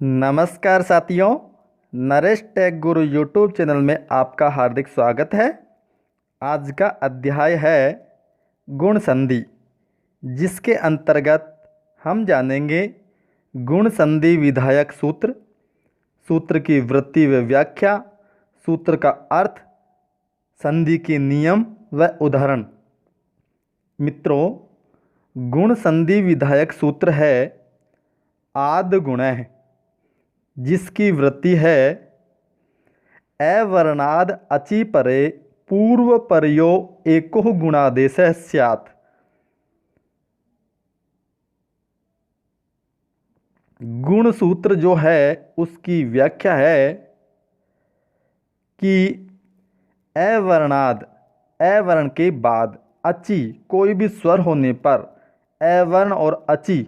नमस्कार साथियों, नरेश टेक गुरु YouTube channel में आपका हार्दिक स्वागत है। आज का अध्याय है गुण संधि, जिसके अंतर्गत हम जानेंगे गुण संधि विधायक सूत्र, सूत्र की वृत्ति व व्याख्या, सूत्र का अर्थ, संधि के नियम व उदाहरण। मित्रों, गुण संधि विधायक सूत्र है आद गुणः, जिसकी वृत्ति है अवर्णाद अचि परे पूर्व परयो एको गुणादेश स्यात्। गुण सूत्र जो है उसकी व्याख्या है कि अवर्णाद, अवर्ण के बाद अचि कोई भी स्वर होने पर अवर्ण और अचि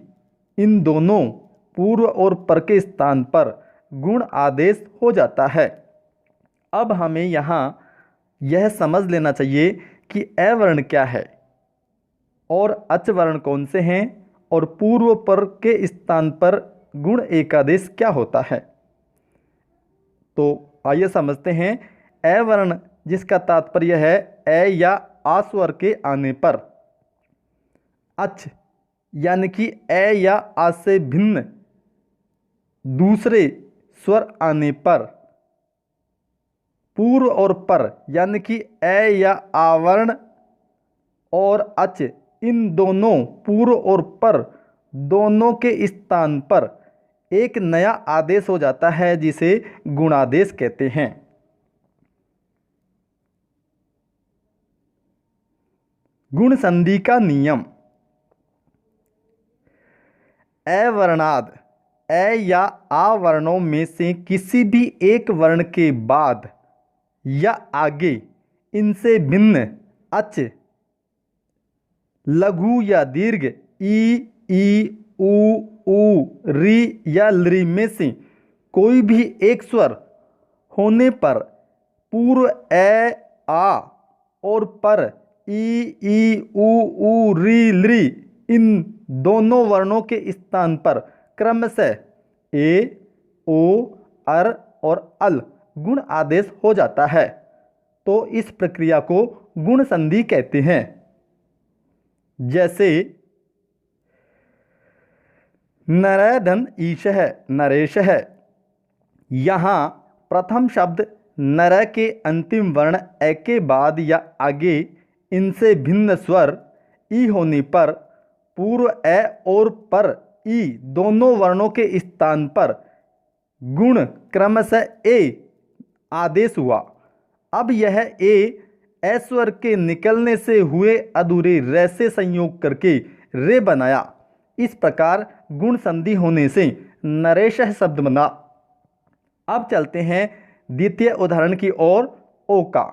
इन दोनों पूर्व और पर के स्थान पर गुण आदेश हो जाता है। अब हमें यहाँ यह समझ लेना चाहिए कि अवर्ण क्या है और अच वर्ण कौन से हैं और पूर्व पर के स्थान पर गुण एकादेश क्या होता है। तो आइए समझते हैं। अवर्ण जिसका तात्पर्य है अ या आ स्वर के आने पर, अच यानी कि अ या आ से भिन्न दूसरे स्वर आने पर, पूर्व और पर यानी कि अ या आवर्ण और अच इन दोनों पूर्व और पर दोनों के स्थान पर एक नया आदेश हो जाता है, जिसे गुणादेश कहते हैं। गुण संधि का नियम। अवर्णाद अ या आ वर्णों में से किसी भी एक वर्ण के बाद या आगे इनसे भिन्न अच, लघु या दीर्घ ई, ऊ, री या लृ में से कोई भी एक स्वर होने पर पूर्व अ, आ और पर ई, ऊ, री, लृ इन दोनों वर्णों के स्थान पर क्रमशः ए, ओ, अर और अल गुण आदेश हो जाता है। तो इस प्रक्रिया को गुण संधि कहते हैं। जैसे नरधन ईशः, नरेश है। यहाँ प्रथम शब्द नर के अंतिम वर्ण ए के बाद या आगे इनसे भिन्न स्वर ई होने पर पूर्व ए और पर ई दोनों वर्णों के स्थान पर गुण क्रमशः ए आदेश हुआ। अब यह ए स्वर के निकलने से हुए अधूरे रे से संयोग करके रे बनाया। इस प्रकार गुण संधि होने से नरेश शब्द बना। अब चलते हैं द्वितीय उदाहरण की ओर, ओ का।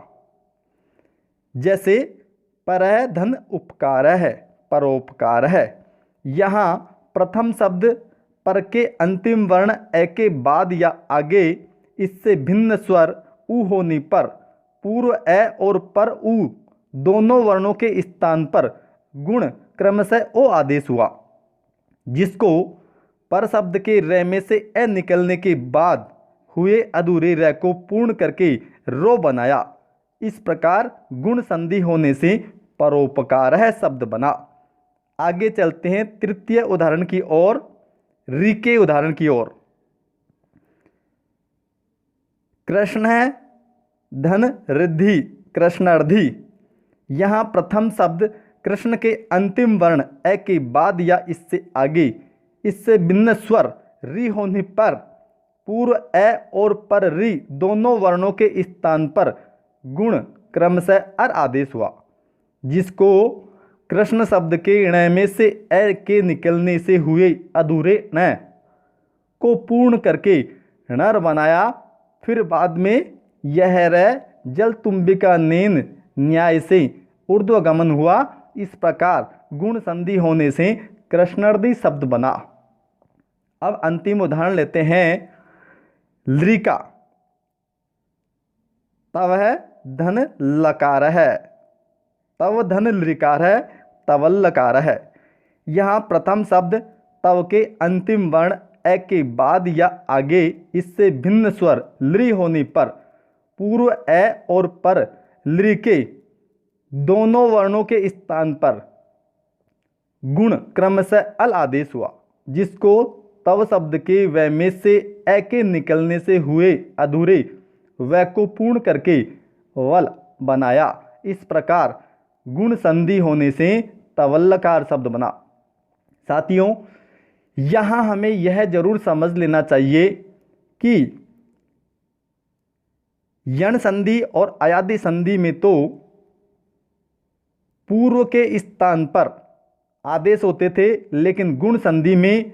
जैसे परधन उपकार है, परोपकार है। यहाँ प्रथम शब्द पर के अंतिम वर्ण ए के बाद या आगे इससे भिन्न स्वर उ होने पर पूर्व ए और पर उ दोनों वर्णों के स्थान पर गुण क्रमशः ओ आदेश हुआ, जिसको पर शब्द के रे में से ए निकलने के बाद हुए अधूरे रे को पूर्ण करके रो बनाया। इस प्रकार गुण संधि होने से परोपकार है शब्द बना। आगे चलते हैं तृतीय उदाहरण की ओर, रि के उदाहरण की ओर। कृष्ण है धन रिद्धि, कृष्णार्धि। यहाँ प्रथम शब्द कृष्ण के अंतिम वर्ण ए के बाद या इससे आगे इससे भिन्न स्वर रि होने पर पूर्व ए और पर रि दोनों वर्णों के स्थान पर गुण क्रमशः अर आदेश हुआ, जिसको कृष्ण शब्द के ण में से ए के निकलने से हुए अधूरे न को पूर्ण करके णर बनाया। फिर बाद में यह रे जल तुम्बिका नेन न्याय से ऊर्ध्वगमन हुआ। इस प्रकार गुण संधि होने से कृष्णार्धि शब्द बना। अब अंतिम उदाहरण लेते हैं लृ का। तव है धन लकार है, तव धन लृकार है, तवल लकार है। यहाँ प्रथम शब्द तव के अंतिम वर्ण ए के बाद या आगे इससे भिन्न स्वर लृ होने पर पूर्व ए और पर लृ के दोनों वर्णों के स्थान पर गुण क्रमशः अल आदेश हुआ, जिसको तव शब्द के व में से ए के निकलने से हुए अधूरे व को पूर्ण करके वल बनाया। इस प्रकार गुण संधि होने से तवल्लकार शब्द बना। साथियों, यहाँ हमें यह जरूर समझ लेना चाहिए कि यण संधि और अयादि संधि में तो पूर्व के स्थान पर आदेश होते थे, लेकिन गुण संधि में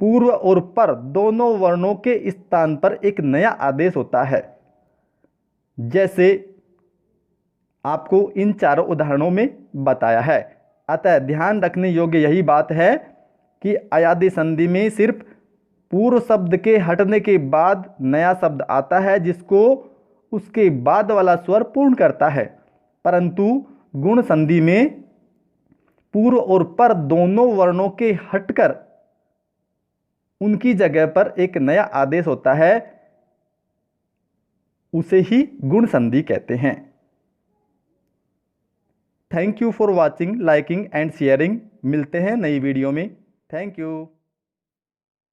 पूर्व और पर दोनों वर्णों के स्थान पर एक नया आदेश होता है, जैसे आपको इन चारों उदाहरणों में बताया है। अतः ध्यान रखने योग्य यही बात है कि अयादि संधि में सिर्फ पूर्व शब्द के हटने के बाद नया शब्द आता है, जिसको उसके बाद वाला स्वर पूर्ण करता है, परंतु गुण संधि में पूर्व और पर दोनों वर्णों के हटकर उनकी जगह पर एक नया आदेश होता है, उसे ही गुण संधि कहते हैं। Thank you for watching, liking and sharing. मिलते हैं नई वीडियो में। Thank you.